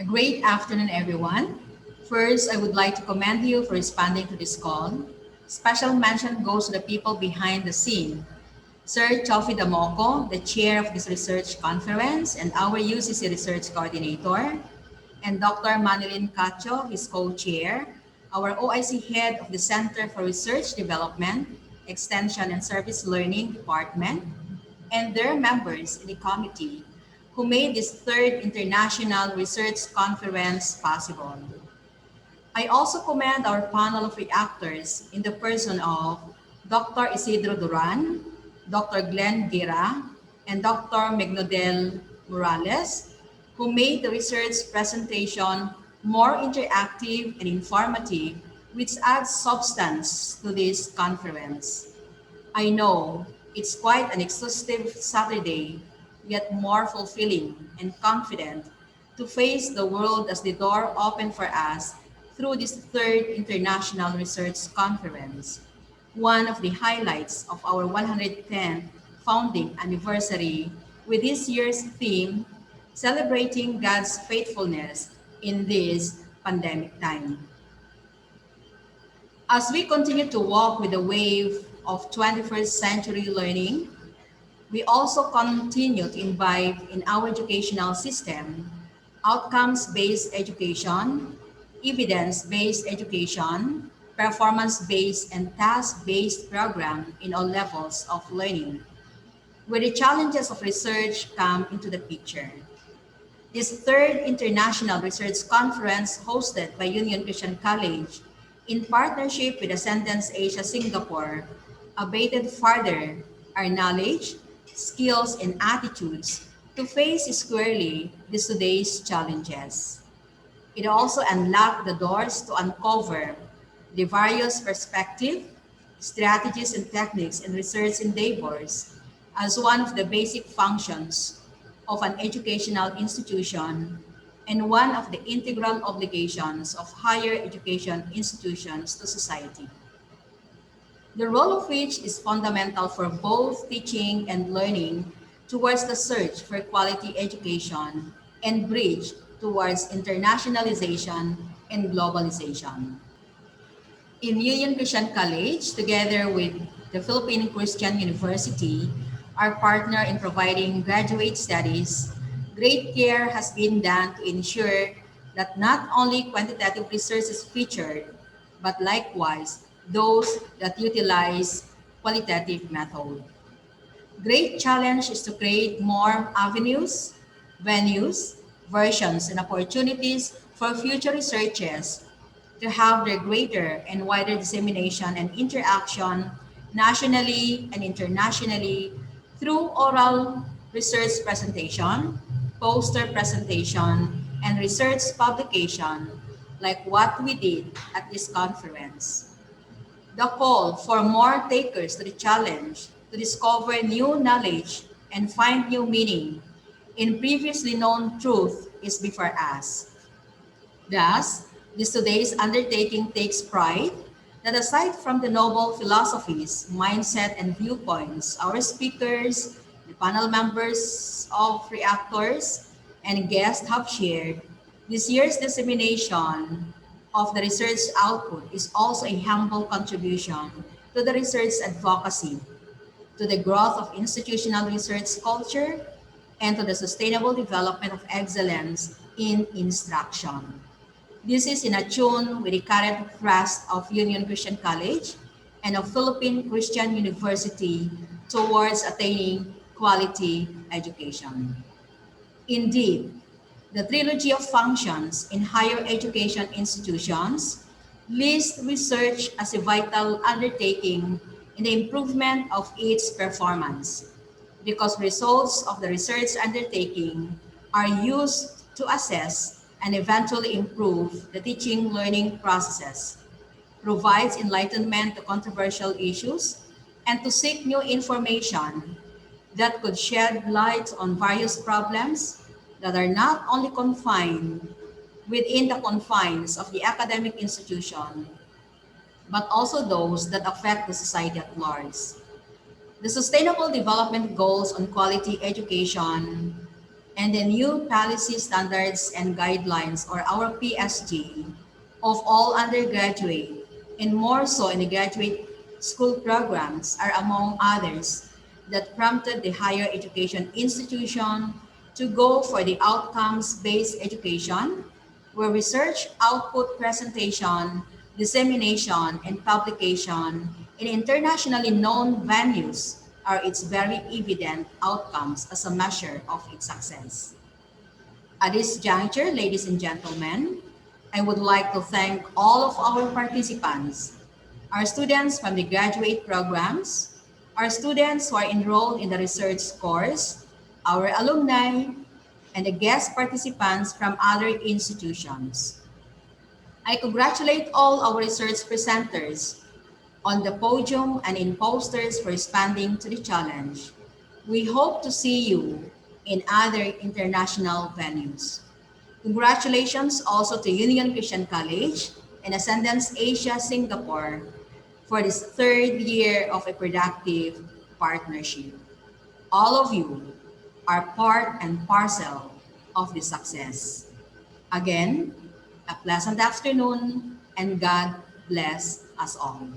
A great afternoon, everyone. First, I would like to commend you for responding to this call. Special mention goes to the people behind the scene. Sir Chofi Damoco, the chair of this research conference and our UCC research coordinator, and Dr. Manilin Cacho, his co-chair, our OIC head of the Center for Research Development, Extension and Service Learning Department, and their members in the committee who made this third international research conference possible. I also commend our panel of reactors in the person of Dr. Isidro Duran, Dr. Glenn Gira, and Dr. Megnodel Morales, who made the research presentation more interactive and informative, which adds substance to this conference. I know it's quite an exhaustive Saturday, yet more fulfilling and confident to face the world as the door opened for us through this third International Research Conference, one of the highlights of our 110th founding anniversary with this year's theme, Celebrating God's Faithfulness in this pandemic time. As we continue to walk with the wave of 21st century learning, we also continue to imbibe in our educational system outcomes-based education, evidence-based education, performance-based and task-based program in all levels of learning, where the challenges of research come into the picture. This third International Research Conference hosted by Union Christian College in partnership with Ascendance Asia Singapore abated further our knowledge, skills, and attitudes to face squarely today's challenges. It also unlocked the doors to uncover the various perspectives, strategies, and techniques in research endeavors as one of the basic functions of an educational institution and one of the integral obligations of higher education institutions to society. The role of which is fundamental for both teaching and learning towards the search for quality education and bridge towards internationalization and globalization. In Union Christian College, together with the Philippine Christian University, our partner in providing graduate studies, great care has been done to ensure that not only quantitative research is featured, but likewise those that utilize qualitative method. Great challenge is to create more avenues, venues, versions, and opportunities for future researchers to have their greater and wider dissemination and interaction nationally and internationally through oral research presentation, poster presentation, and research publication like what we did at this conference. The call for more takers to the challenge to discover new knowledge and find new meaning in previously known truth is before us. Thus, this today's undertaking takes pride that aside from the noble philosophies, mindset, and viewpoints, our speakers, the panel members of reactors, and guests have shared, this year's dissemination of the research output is also a humble contribution to the research advocacy, to the growth of institutional research culture, and to the sustainable development of excellence in instruction. This is in tune with the current thrust of Union Christian College and of Philippine Christian University towards attaining quality education. Indeed, the trilogy of functions in higher education institutions list research as a vital undertaking in the improvement of its performance, because results of the research undertaking are used to assess and eventually improve the teaching learning processes, provides enlightenment to controversial issues, and to seek new information that could shed light on various problems that are not only confined within the confines of the academic institution, but also those that affect the society at large. The Sustainable Development Goals on Quality Education and the new policy standards and guidelines, or our PSG, of all undergraduate and more so in the graduate school programs are among others that prompted the higher education institution to go for the outcomes-based education, where research output presentation, dissemination, and publication in internationally known venues are its very evident outcomes as a measure of its success. At this juncture, ladies and gentlemen, I would like to thank all of our participants, our students from the graduate programs, our students who are enrolled in the research course, our alumni, and the guest participants from other institutions. I congratulate all our research presenters on the podium and in posters for responding to the challenge. We hope to see you in other international venues. Congratulations also to Union Christian College and Ascendance Asia Singapore for this third year of a productive partnership. All of you are part and parcel of this success. Again, a pleasant afternoon and God bless us all.